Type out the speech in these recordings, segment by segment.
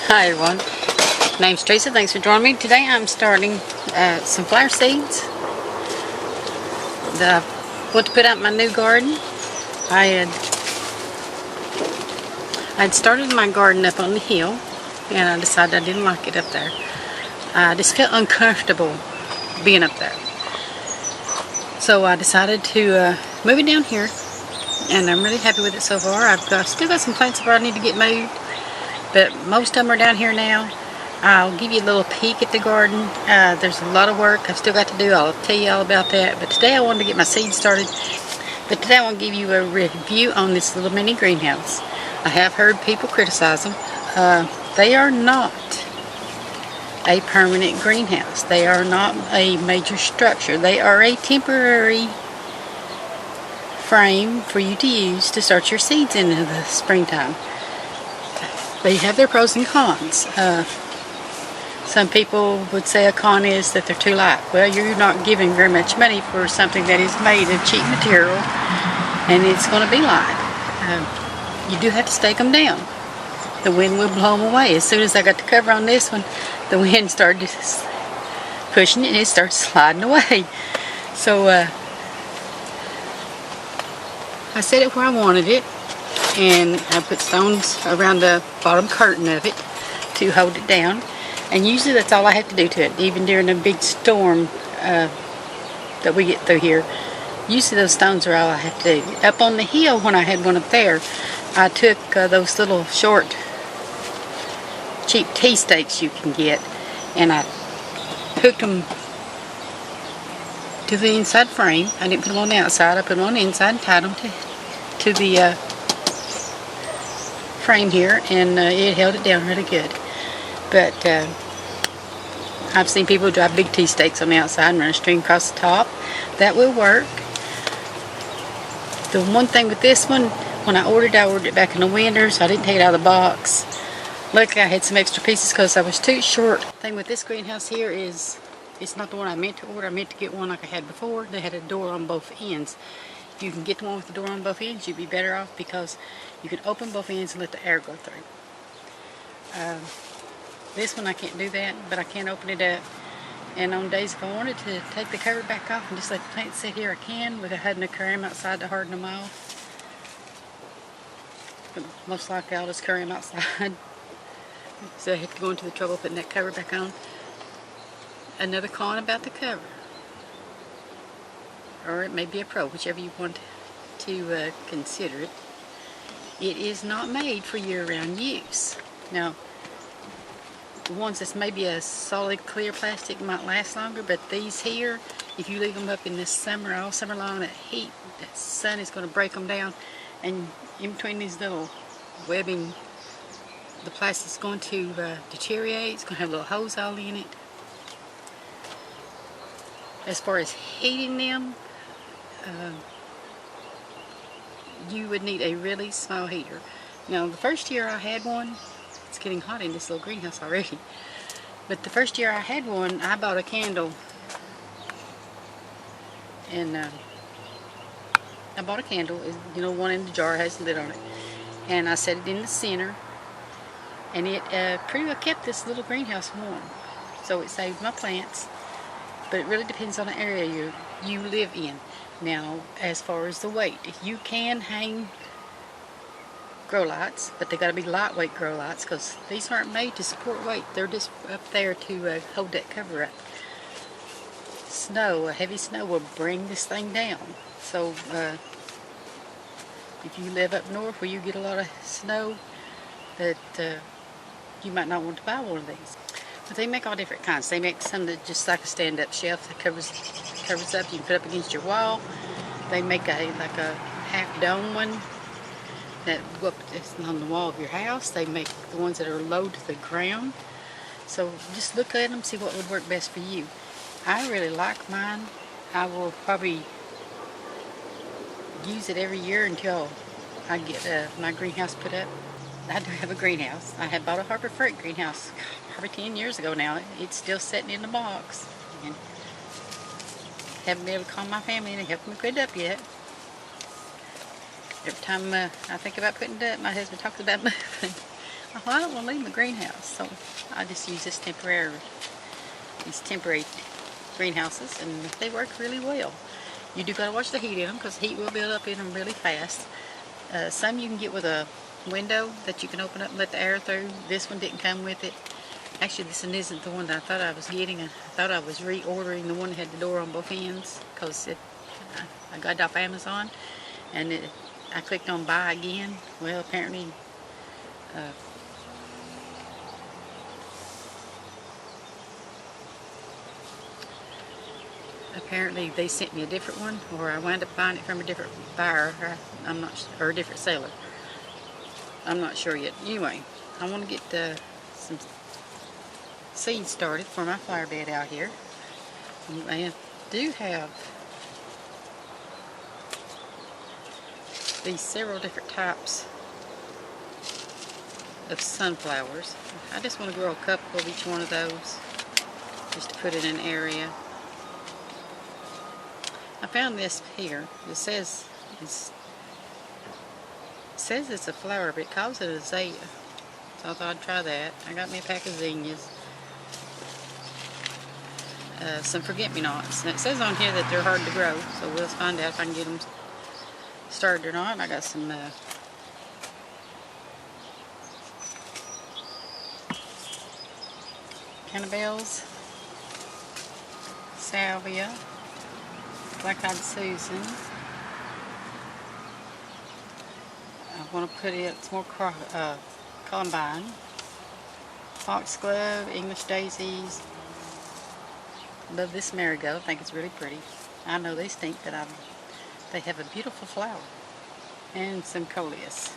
Hi everyone, name's Teresa. Thanks for joining me. Today I'm starting some flower seeds. What to put out in my new garden. I had started my garden up on the hill, and I decided I didn't like it up there. I just felt uncomfortable being up there. So I decided to move it down here, and I'm really happy with it so far. Still got some plants where I need to get moved, but most of them are down here now. I'll give you a little peek at the garden. There's a lot of work I've still got to do. I'll tell you all about that. But today I wanted to get my seeds started. But today I want to give you a review on this little mini greenhouse. I have heard people criticize them. They are not a permanent greenhouse. They are not a major structure. They are a temporary frame for you to use to start your seeds in the springtime. They have their pros and cons. Some people would say a con is that they're too light. Well, you're not giving very much money for something that is made of cheap material, and it's going to be light. You do have to stake them down. The wind will blow them away. As soon as I got the cover on this one, the wind started pushing it and it started sliding away. So I set it where I wanted it, and I put stones around the bottom curtain of it to hold it down. And usually that's all I have to do to it, even during a big storm that we get through here. Usually those stones are all I have to do. Up on the hill, when I had one up there, I took those little short, cheap tea stakes you can get, and I hooked them to the inside frame. I didn't put them on the outside. I put them on the inside and tied them to the frame here, and it held it down really good. But I've seen people drive big tea stakes on the outside and run a string across the top. That will work. The one thing with this one, when I ordered it back in the winter, so I didn't take it out of the box. Luckily I had some extra pieces because I was too short. The thing with this greenhouse here is, it's not the one I meant to order. I meant to get one like I had before. They had a door on both ends. If you can get the one with the door on both ends, you'd be better off because you can open both ends and let the air go through. This one I can't do that, but I can open it up. And on days if I wanted to take the cover back off and just let the plants sit here, I can, without having to carry them outside to harden them off. But most likely I'll just carry them outside. So I have to go into the trouble of putting that cover back on. Another con about the cover, or it may be a pro, whichever you want to consider it. It is not made for year-round use. Now, the ones that's maybe a solid clear plastic might last longer, but these here, if you leave them up in the summer, all summer long, that heat, that sun is going to break them down, and in between these little webbing, the plastic's going to deteriorate. It's going to have little holes all in it. As far as heating them, you would need a really small heater. Now, the first year I had one, it's getting hot in this little greenhouse already, but the first year I had one, I bought a candle, and I bought a candle, you know, one in the jar, has a lid on it, and I set it in the center, and it pretty well kept this little greenhouse warm, so it saved my plants. But it really depends on the area you live in. Now, as far as the weight, you can hang grow lights, but they got to be lightweight grow lights because these aren't made to support weight. They're just up there to hold that cover up. Snow, a heavy snow will bring this thing down. So if you live up north where you get a lot of snow, that you might not want to buy one of these. But they make all different kinds. They make some that just like a stand-up shelf that covers up. You can put up against your wall. They make like a half dome one that go up on the wall of your house. They make the ones that are low to the ground. So just look at them, see what would work best for you. I really like mine. I will probably use it every year until I get my greenhouse put up. I do have a greenhouse. I had bought a Harbor Freight greenhouse probably 10 years ago now. It's still sitting in the box. And haven't been able to call my family to help me put it up yet. Every time I think about putting it up, my husband talks about moving. Well, I don't want to leave my greenhouse, so I just use these temporary greenhouses, and they work really well. You do gotta watch the heat in them, because heat will build up in them really fast. Some you can get with a window that you can open up and let the air through. This one didn't come with it. Actually, this one isn't the one that I thought I was getting. I thought I was reordering the one that had the door on both ends, because I got it off Amazon, and I clicked on buy again. Well, apparently they sent me a different one, or I wound up buying it from a different buyer. I'm not, or a different seller. I'm not sure yet. Anyway, I want to get some seeds started for my flower bed out here. I do have these several different types of sunflowers. I just want to grow a couple of each one of those, just to put in an area. I found this here. It says it's a flower, but it calls it a azalea. So I thought I'd try that. I got me a pack of zinnias. Some forget-me-nots. And it says on here that they're hard to grow, so we'll find out if I can get them started or not. And I got some cannabelles, salvia, black-eyed Susan. I want to put it some more columbine, foxglove, English daisies. Love this marigold. I think it's really pretty. I know they stink, but they have a beautiful flower. And some coleus.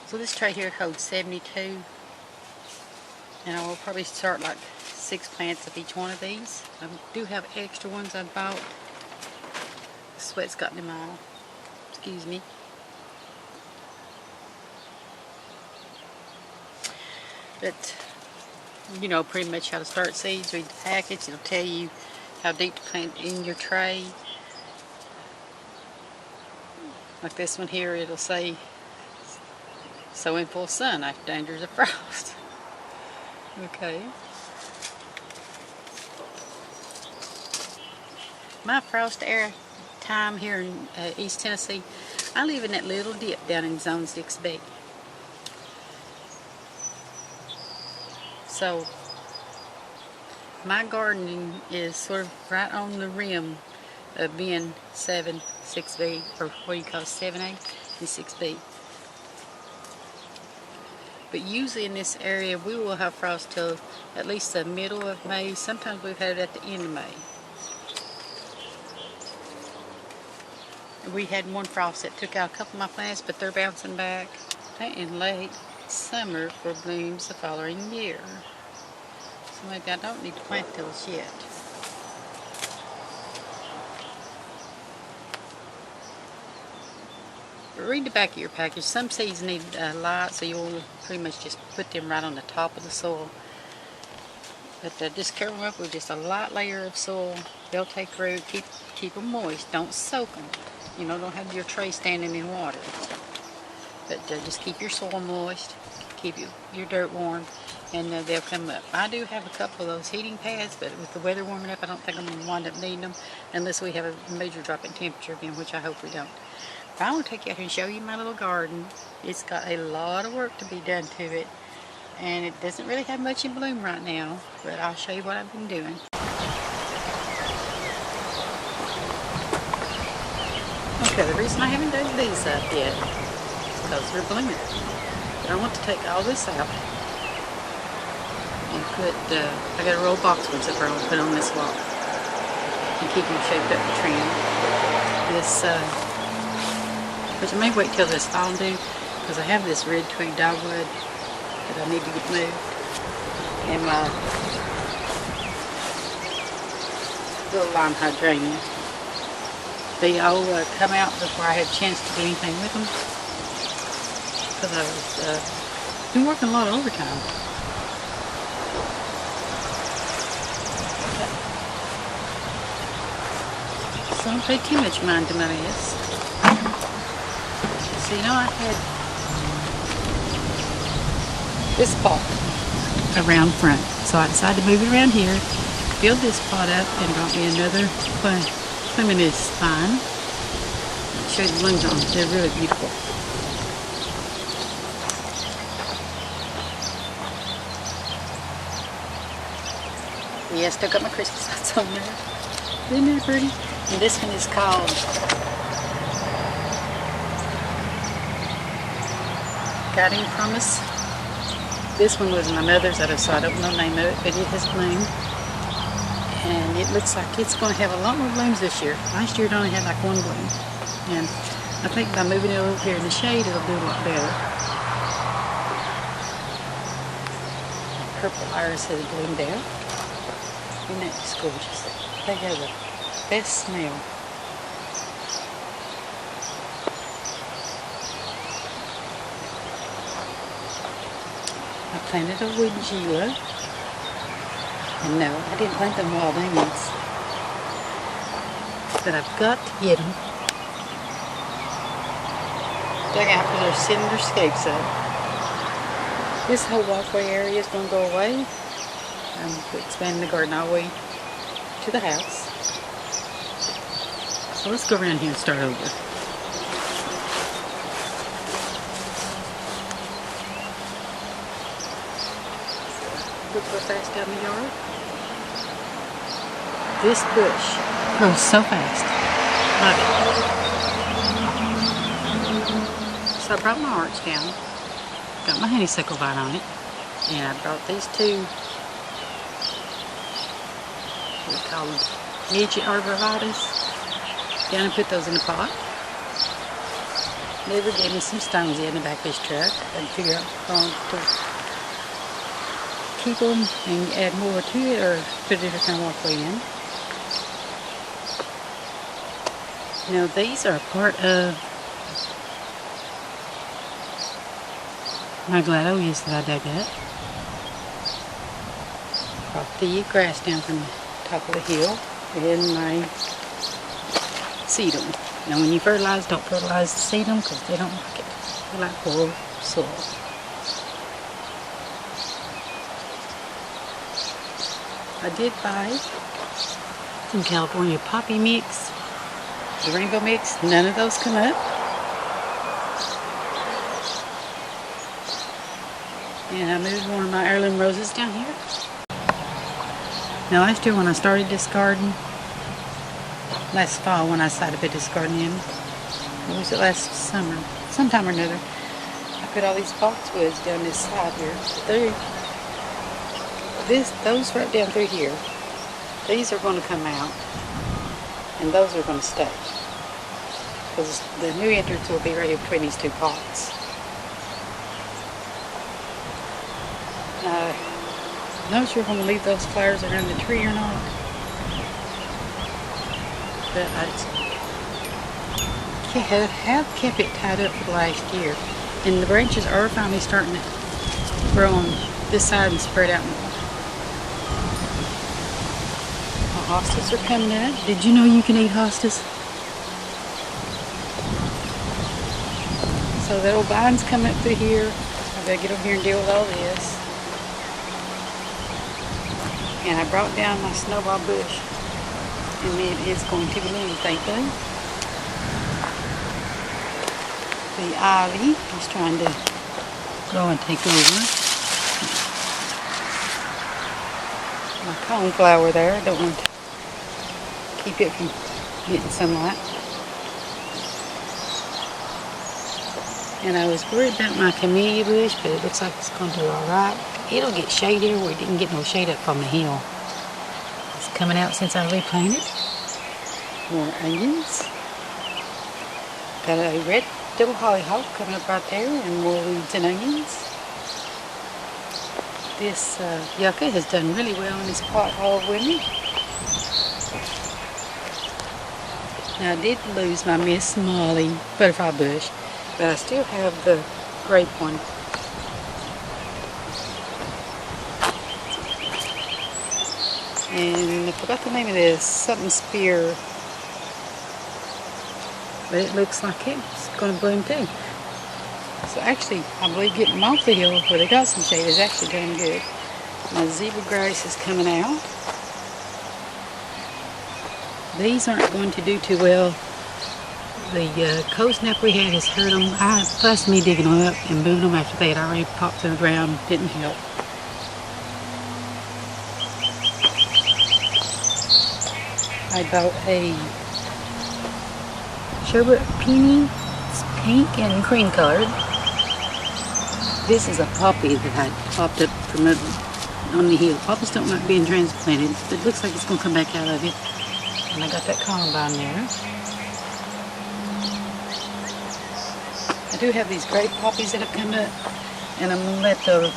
So this tray here holds 72, and I will probably start like 6 plants of each one of these. I do have extra ones I bought. The sweat's got them all. Excuse me. But you know pretty much how to start seeds. Read the package. It'll tell you how deep to plant in your tray. Like this one here, it'll say sow in full sun after dangers of frost. Okay. My frost air time here in East Tennessee, I live in that little dip down in Zone 6B. So my gardening is sort of right on the rim of being 7, 6B, or what do you call it, 7A and 6B. But usually in this area we will have frost till at least the middle of May. Sometimes we've had it at the end of May. We had one frost that took out a couple of my plants, but they're bouncing back in late summer for blooms the following year. So maybe I don't need to plant those yet. But read the back of your package. Some seeds need light, so you'll pretty much just put them right on the top of the soil. But just cover them up with just a light layer of soil. They'll take root. Keep them moist. Don't soak them. You know, don't have your tray standing in water. But just keep your soil moist. Keep your dirt warm, and they'll come up. I do have a couple of those heating pads, but with the weather warming up, I don't think I'm going to wind up needing them unless we have a major drop in temperature again, which I hope we don't. But I want to take you out here and show you my little garden. It's got a lot of work to be done to it, and it doesn't really have much in bloom right now, but I'll show you what I've been doing. Okay, the reason I haven't done these up yet is because they're blooming. But I want to take all this out and put, I got a roll of boxwoods up there I want to put on this wall and keep them shaped up to trim. This, which I may wait till this fall do, because I have this red twig dogwood that I need to get moved. And my little lime hydrangea. They all come out before I had a chance to do anything with them, because I was been working a lot of overtime. So don't pay too much mind to my mess. So you know, I had this pot around front. So I decided to move it around here, build this pot up, and brought me another clematis vine. I'll show you the blooms on them. They're really beautiful. Yeah, still got my Christmas lights on there. Isn't that pretty? And this one is called Guiding Promise. This one was my mother's, so I don't know the name of it, but it has bloomed. And it looks like it's going to have a lot more blooms this year. Last year it only had like one bloom. And I think by moving it over here in the shade, it'll do a lot better. Purple iris has bloomed out. Isn't that just gorgeous? They have the best smell. I planted a wood gila. And no, I didn't plant them wild onions. But I've got to get them. They're after they're sitting their scapes up. This whole walkway area is going to go away. I'm expanding the garden all the way to the house. So let's go around here and start over. Look real fast down the yard. This bush grows so fast. Love it. So I brought my arch down. Got my honeysuckle vine on it. And I brought these two, what are called midget arborvitaes, down and put those in a pot. Never gave me some stones in the back of his truck. I figure out to keep them and add more to it, or put a different kind of walkway in. Now these are part of my gladolias that I dug up. Brought the grass down from the top of the hill, and I seed them. Now when you fertilize, don't fertilize the seed them because they don't like it. They like poor soil. I did buy some California poppy mix, the rainbow mix. None of those come up. And I moved one of my heirloom roses down here. Now last year when I started this garden, last fall when I decided to put this garden in, or was it last summer? Sometime or another, I put all these boxwoods down this side here. Those right down through here, these are going to come out, and those are going to stay. Because the new entrance will be right here between these two pots. I'm not sure if I'm going to leave those flowers around the tree or not. But I have kept it tied up for the last year. And the branches are finally starting to grow on this side and spread out more. The hostas are coming up. Did you know you can eat hostas? So the old vines come up through here. I gotta get over here and deal with all this. And I brought down my snowball bush, and it is going to bloom, thankfully. The ivy is trying to grow and take over. My coneflower there, I don't want to keep it from getting sunlight. And I was worried about my camellia bush, but it looks like it's going to do alright. It'll get shade here where it didn't get no shade up from the hill. It's coming out since I replanted. More onions. Got a red double hollyhock coming up right there, and more weeds and onions. This yucca has done really well in this pot all winter. Now I did lose my Miss Molly butterfly bush, but I still have the grape one. And I forgot the name of this, something spear. But it looks like it's going to bloom too. So actually, I believe getting them off the hill where they got some shade is actually doing good. My zebra grass is coming out. These aren't going to do too well. The cold snap we had has hurt them. Plus me digging them up and moving them after they had already popped to the ground didn't help. I bought a sherbet peony. It's pink and cream colored. This is a poppy that I popped up from on the hill. Poppies don't like being transplanted. It looks like it's going to come back out of it. And I got that columbine there. I do have these great poppies that have come up, and I'm going to let the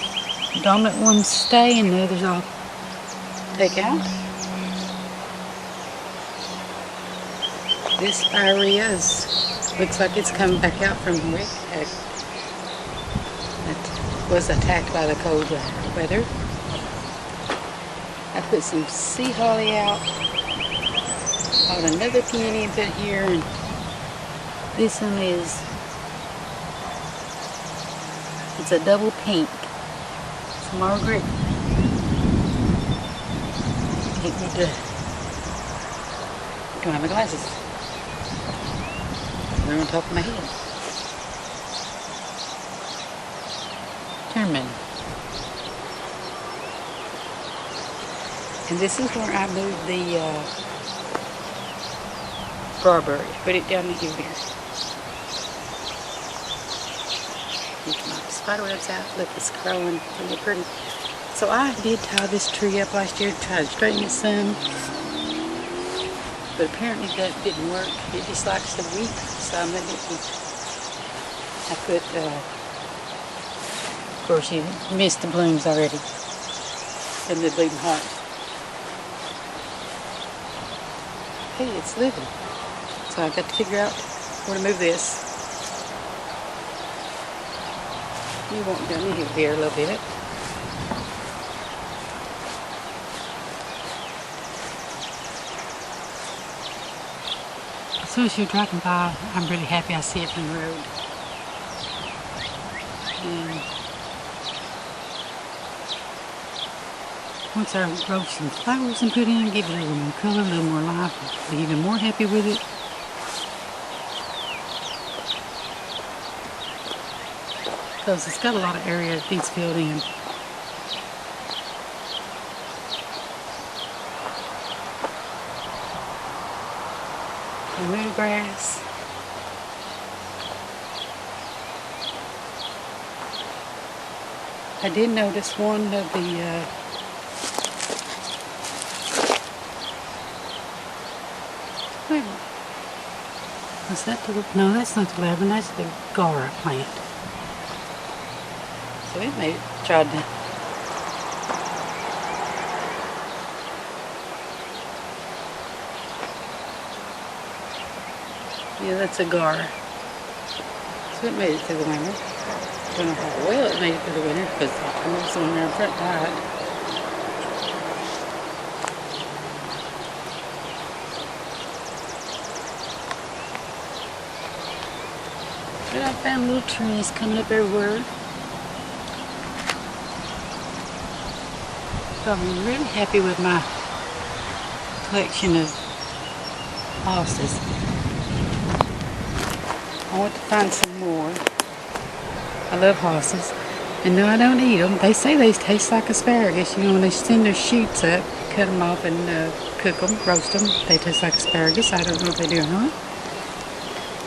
dominant ones stay and the others I'll take out. This spirea looks like it's coming back out from where it was attacked by the cold weather. I put some sea holly out. Bought another peony and put here, and this one it's a double pink. It's Margaret. I need to don't have my glasses. They're on top of my head. Termin. And this is where I moved the strawberry. Put it down the hill here. Get my spider webs out. Look, it's growing really pretty. So I did tie this tree up last year to try to straighten it some. But apparently that didn't work. It just likes to weep. So I'm letting it weep. I put, of course you missed the blooms already. And the bleeding heart. Hey, it's living. So I've got to figure out where to move this. You won't down the hill here a little bit. As soon as you're driving by, I'm really happy I see it from the road. And once I grow some flowers and put in, give it a little more color, a little more life, I'll be even more happy with it. Because it's got a lot of area that needs filled in. The new grass. I did notice one of the was that the, no, that's not the lavender, that's the Gara plant. So it may have tried to yeah, that's a Gara. So it made it through the winter. Don't know how well it made it through the winter because the one there in front died. But I found little trees coming up everywhere. So I'm really happy with my collection of hostas. I want to find some more. I love hostas. And no, I don't eat them. They say they taste like asparagus. You know, when they send their shoots up, cut them off and cook them, roast them. They taste like asparagus. I don't know if they do or not.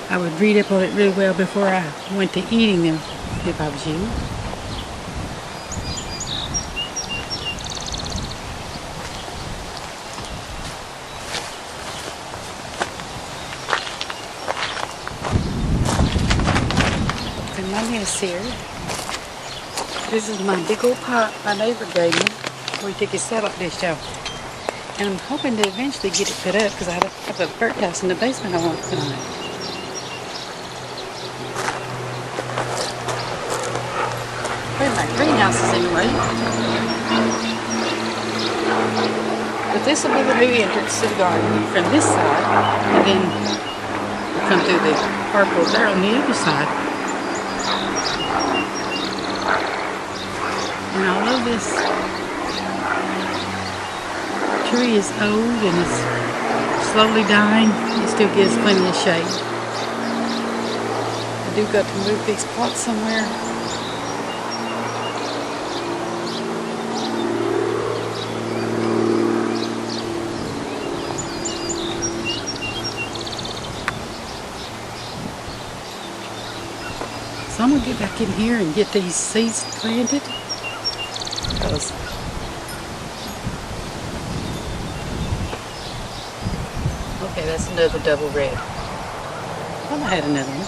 I would read up on it really well before I went to eating them, if I was you. And my nest here. This is my big old pot my neighbor gave me before he took his satellite dish out. And I'm hoping to eventually get it put up because I have a birdhouse in the basement I want to put on it. My greenhouse is anyway. But this will be the new entrance to the garden from this side, and then come through the park over there on the other side. And although this tree is old and is slowly dying, it still gives plenty of shade. I do got to move these pots somewhere. So I'm going to get back in here and get these seeds planted. Because okay, that's another double red. Well, I had another one.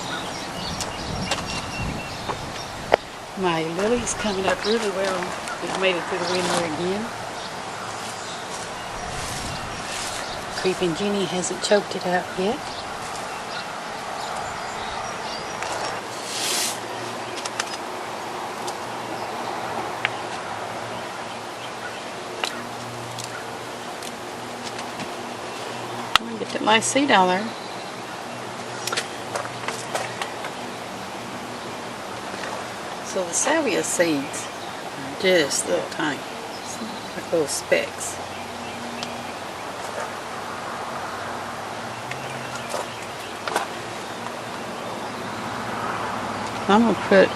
My lily's coming up really well. We've made it through the winter again. Creeping Jenny hasn't choked it out yet. Get that nice seed out there. So the salvia seeds are just little tiny, like little specks. I'm going to put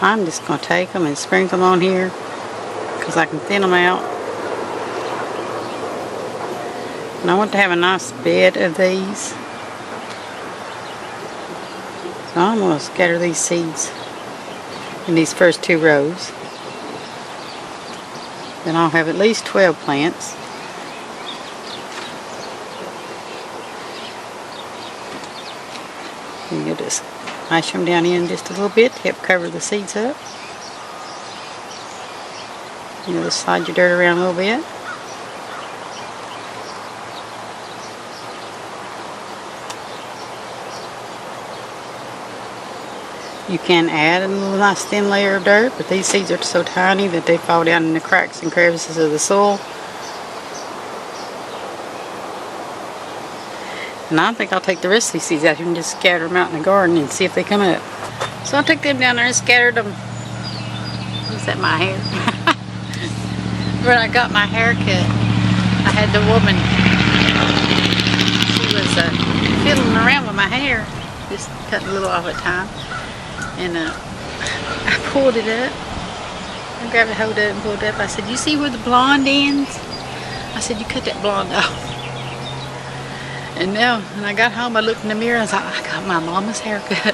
I'm just going to take them and sprinkle them on here because I can thin them out. And I want to have a nice bed of these. So I'm going to scatter these seeds in these first 2 rows. Then I'll have at least 12 plants. And you'll just mash them down in just a little bit to help cover the seeds up. You know, just slide your dirt around a little bit. You can add a little nice thin layer of dirt, but these seeds are so tiny that they fall down in the cracks and crevices of the soil. And I think I'll take the rest of these seeds out here and just scatter them out in the garden and see if they come up. So I'll take them down there and scatter them. Is that my hair? When I got my hair cut, I had the woman, she was fiddling around with my hair, just cutting a little off at a time. And I pulled it up. I grabbed a hold of it and pulled it up. I said, "You see where the blonde ends?" I said, "You cut that blonde off." And now, when I got home, I looked in the mirror and I thought, I got my mama's haircut.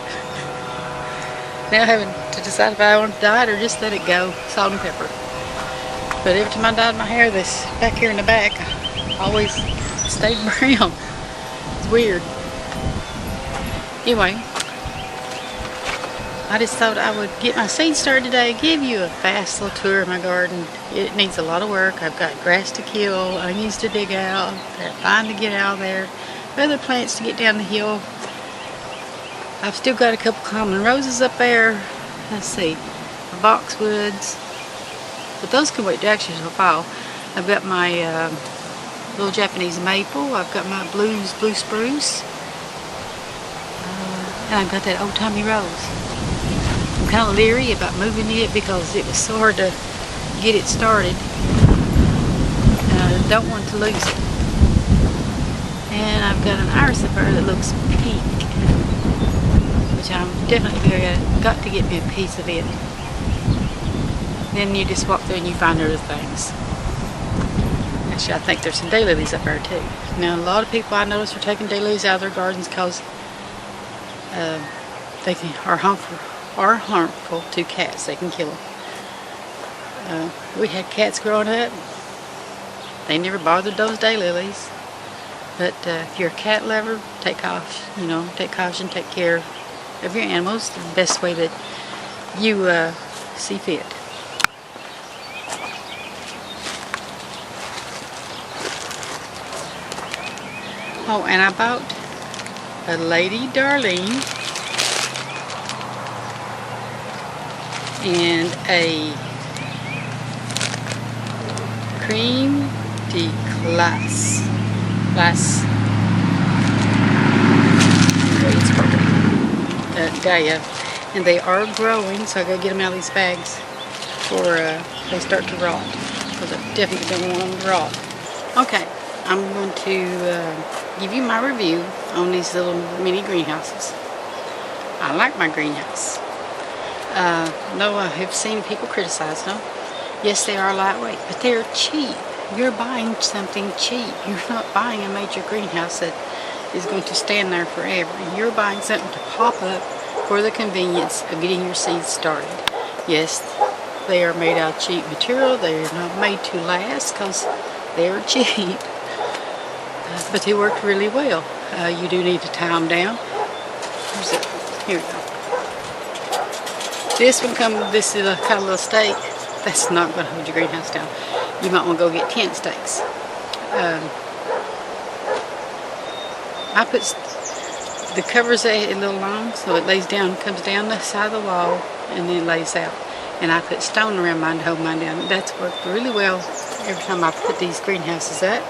Now having to decide if I want to dye it or just let it go, salt and pepper. But every time I dyed my hair, this back here in the back always stayed brown. It's weird. Anyway, I just thought I would get my seeds started today, give you a fast little tour of my garden. It needs a lot of work. I've got grass to kill, onions to dig out, vine to get out of there, other plants to get down the hill. I've still got a couple common roses up there. Let's see, boxwoods, but those can wait actually till fall. I've got my little Japanese maple. I've got my blue spruce, and I've got that old-timey rose. I'm kind of leery about moving it because it was so hard to get it started. I don't want to lose it. And I've got an iris up there that looks pink, which I'm definitely got to get me a piece of it. Then you just walk through and you find other things. Actually, I think there's some daylilies up there too. Now, a lot of people I notice are taking daylilies out of their gardens because they are harmful to cats. They can kill them. We had cats growing up. They never bothered those daylilies. But if you're a cat lover, take caution, take care of your animals the best way that you see fit. Oh, and I bought a Lady Darlene and a Creme de Glace. and they are growing, so I gotta get them out of these bags before they start to rot, because I definitely don't want them to rot. Okay, I'm going to give you my review on these little mini greenhouses. I like my greenhouse. No, I have seen people criticize them. Yes, they are lightweight, but they're cheap. You're buying something cheap. You're not buying a major greenhouse that is going to stand there forever. You're buying something to pop up for the convenience of getting your seeds started. Yes, they are made out of cheap material. They're not made to last because they're cheap, but they work really well. You do need to tie them down. Where's it? Here we go. This one this is a kind of little stake. That's not going to hold your greenhouse down. You might want to go get 10 stakes. I put the covers a little long, so it lays down, comes down the side of the wall, and then lays out. And I put stone around mine to hold mine down. That's worked really well every time I put these greenhouses up.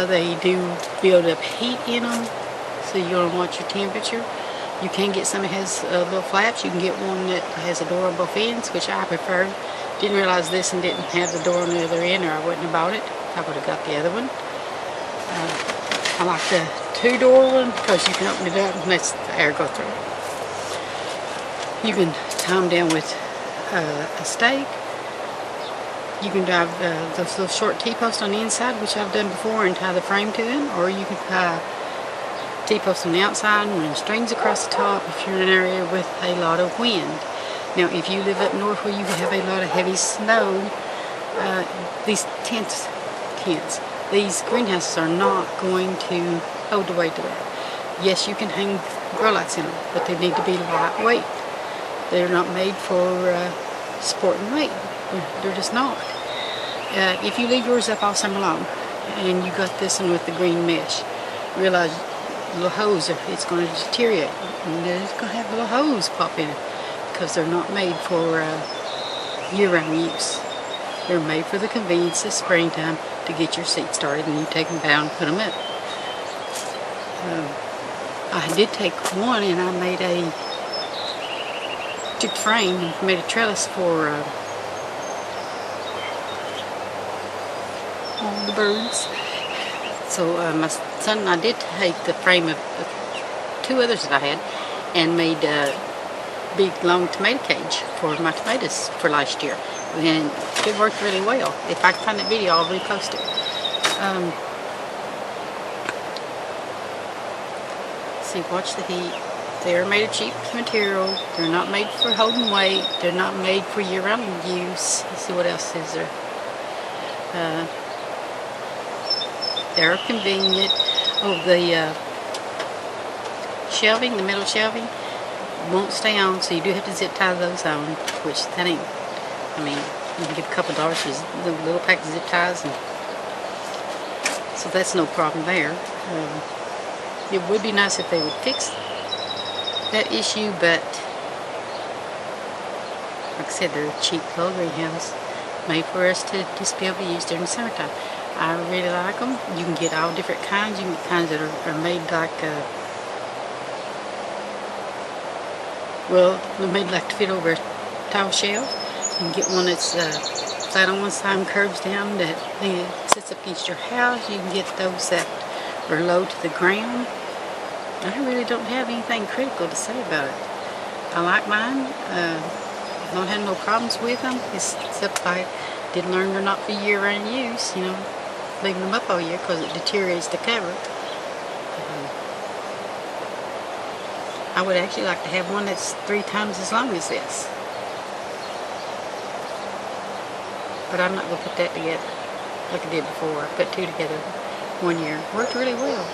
They do build up heat in them, so you want to watch your temperature. You can get some that has little flaps. You can get one that has a door on both ends, which I prefer. Didn't realize this and didn't have the door on the other end, or I wouldn't have bought it. I would have got the other one. I like the 2-door one because you can open it up and let the air go through. You can tie them down with a stake. You can drive those little short T-posts on the inside, which I've done before, and tie the frame to them, or you can tie T-posts on the outside and run strings across the top if you're in an area with a lot of wind. Now, if you live up north where you have a lot of heavy snow, these these greenhouses are not going to hold the weight of that. Yes, you can hang grow lights in them, but they need to be lightweight. They're not made for sport and weight. They're just not. If you leave yours up all summer long, and you got this one with the green mesh, realize little holes, it's going to deteriorate, and it's going to have little holes pop in it because they're not made for year-round use. They're made for the convenience of springtime to get your seed started, and you take them down and put them up. I did take one and I made took the frame and made a trellis for all the birds. So my son and I did take the frame of 2 others that I had and made a big long tomato cage for my tomatoes for last year. And it worked really well. If I can find that video, I'll repost it. See, watch the heat. They're made of cheap material. They're not made for holding weight. They're not made for year-round use. Let's see what else is there. They're convenient. Oh, the shelving, the metal shelving, won't stay on, so you do have to zip tie those on, which that ain't, I mean, you can get a couple dollars for the little pack of zip ties, and so that's no problem there. It would be nice if they would fix that issue, but like I said, they're a cheap little greenhouse made for us to just be able to use during the summertime. I really like them. You can get all different kinds. You can get kinds that are made like, well, they're made like to fit over a tall shelf. You can get one that's flat on one side and curves down that sits up against your house. You can get those that are low to the ground. I really don't have anything critical to say about it. I like mine. I don't have no problems with them, except I did learn they're not for year-round use, you know, leaving them up all year because it deteriorates the cover. I would actually like to have one that's 3 times as long as this. But I'm not going to put that together like I did before. I put 2 together one year. Worked really well.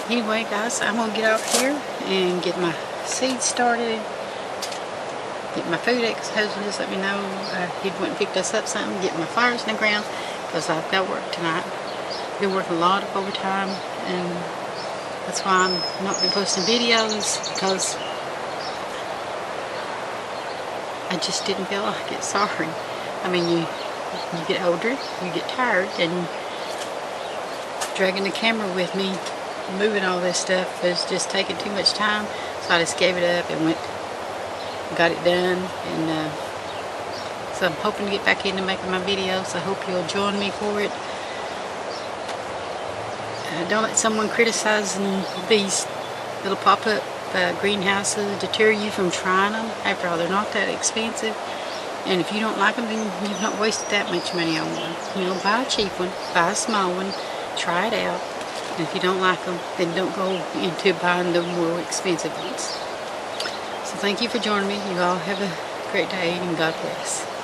Anyway, guys, I'm going to get off here and get my seeds started. Get my food out, because husband just let me know he went and picked us up something. Get my flowers in the ground, because I've got work tonight. Been working a lot of overtime, and that's why I'm not been posting videos, because I just didn't feel like it. Sorry. I mean, you get older, you get tired, and dragging the camera with me, moving all this stuff was just taking too much time. So I just gave it up and got it done. And so I'm hoping to get back into making my videos. I hope you'll join me for it. Don't let someone criticizing these little pop-up greenhouses deter you from trying them. After all, they're not that expensive. And if you don't like them, then you've not wasted that much money on one. You know, buy a cheap one, buy a small one, try it out. And if you don't like them, then don't go into buying the more expensive ones. So thank you for joining me. You all have a great day, and God bless.